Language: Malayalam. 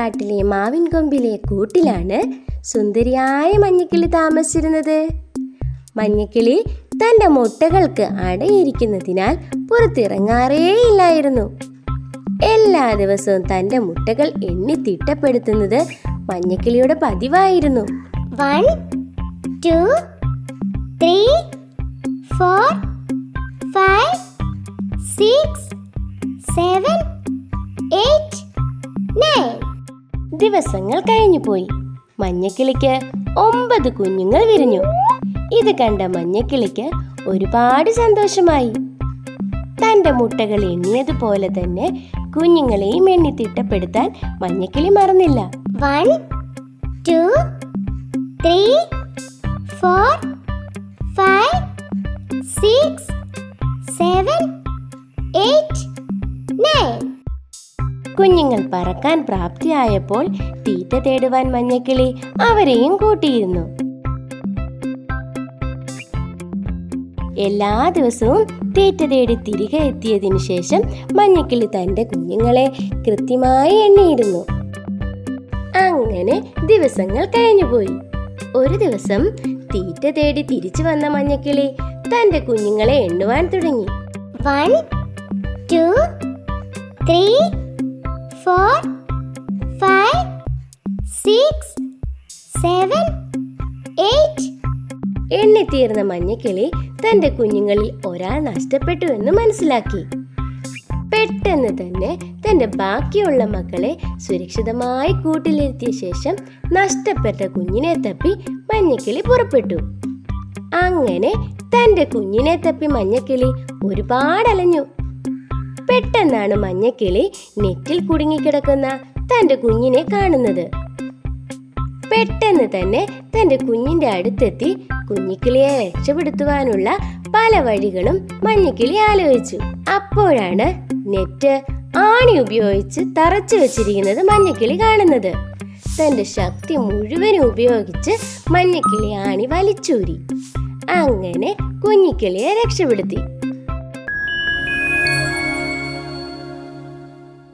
കാട്ടിലെ മാവിൻ കൊമ്പിലെ കൂട്ടിലാണ് സുന്ദരിയായ മഞ്ഞക്കിളി താമസിച്ചിരുന്നത്. മഞ്ഞക്കിളി തൻ്റെ മുട്ടകൾക്ക് അടയിരിക്കുന്നതിനാൽ പുറത്തിറങ്ങാറേയില്ലായിരുന്നു. എല്ലാ ദിവസവും തൻ്റെ മുട്ടകൾ എണ്ണി തിട്ടപ്പെടുത്തുന്നത് മഞ്ഞക്കിളിയുടെ പതിവായിരുന്നു. 1 2 3 4 5 6 7 8 9. ദിവസങ്ങൾ കഴിഞ്ഞുപോയി. മഞ്ഞക്കിളിക്ക് 9 കുഞ്ഞുങ്ങൾ വിരിഞ്ഞു. ഇത് കണ്ട മഞ്ഞക്കിളിക്ക് ഒരുപാട് സന്തോഷമായി. തൻ്റെ മുട്ടകൾ എണ്ണിയതുപോലെ തന്നെ കുഞ്ഞുങ്ങളെയും എണ്ണി തിട്ടപ്പെടുത്താൻ മഞ്ഞക്കിളി മറന്നില്ല. 1 2 3 4 5 6 7 8 9. കുഞ്ഞുങ്ങൾ പറക്കാൻ പ്രാപ്തിയായപ്പോൾ തീറ്റ തേടുവാൻ മഞ്ഞക്കിളി അവരെയും കൂട്ടിയിരുന്നു. എല്ലാ ദിവസവും തീറ്റ തേടി തിരികെ എത്തിയതിനു ശേഷം മഞ്ഞക്കിളി തൻ്റെ കുഞ്ഞുങ്ങളെ കൃത്യമായി എണ്ണിയിരുന്നു. അങ്ങനെ ദിവസങ്ങൾ കഴിഞ്ഞുപോയി. ഒരു ദിവസം തീറ്റ തേടി തിരിച്ചു വന്ന മഞ്ഞക്കിളി തൻ്റെ കുഞ്ഞുങ്ങളെ എണ്ണുവാൻ തുടങ്ങി. 1 2 3 4 5 6 7 8. എണ്ണിത്തീർന്ന മഞ്ഞക്കിളി തൻ്റെ കുഞ്ഞുങ്ങളിൽ ഒരാൾ നഷ്ടപ്പെട്ടു എന്ന് മനസ്സിലാക്കി. പെട്ടെന്ന് തന്നെ തൻ്റെ ബാക്കിയുള്ള മക്കളെ സുരക്ഷിതമായി കൂട്ടിലിരുത്തിയ ശേഷം നഷ്ടപ്പെട്ട കുഞ്ഞിനെ തപ്പി മഞ്ഞക്കിളി പുറപ്പെട്ടു. അങ്ങനെ തൻ്റെ കുഞ്ഞിനെ തപ്പി മഞ്ഞക്കിളി ഒരുപാട് അലഞ്ഞു. പെട്ടെന്നാണ് മഞ്ഞക്കിളി നെറ്റിൽ കുടുങ്ങിക്കിടക്കുന്ന തൻ്റെ കുഞ്ഞിനെ കാണുന്നത്. പെട്ടെന്ന് തന്നെ തൻ്റെ കുഞ്ഞിന്റെ അടുത്തെത്തി കുഞ്ഞിക്കിളിയെ രക്ഷപ്പെടുത്തുവാനുള്ള പല വഴികളും മഞ്ഞക്കിളി ആലോചിച്ചു. അപ്പോഴാണ് നെറ്റ് ആണി ഉപയോഗിച്ച് തറച്ചു വെച്ചിരിക്കുന്നത് മഞ്ഞക്കിളി കാണുന്നത്. തൻ്റെ ശക്തി മുഴുവനും ഉപയോഗിച്ച് മഞ്ഞക്കിളി ആണി വലിച്ചൂരി. അങ്ങനെ കുഞ്ഞിക്കിളിയെ രക്ഷപ്പെടുത്തി.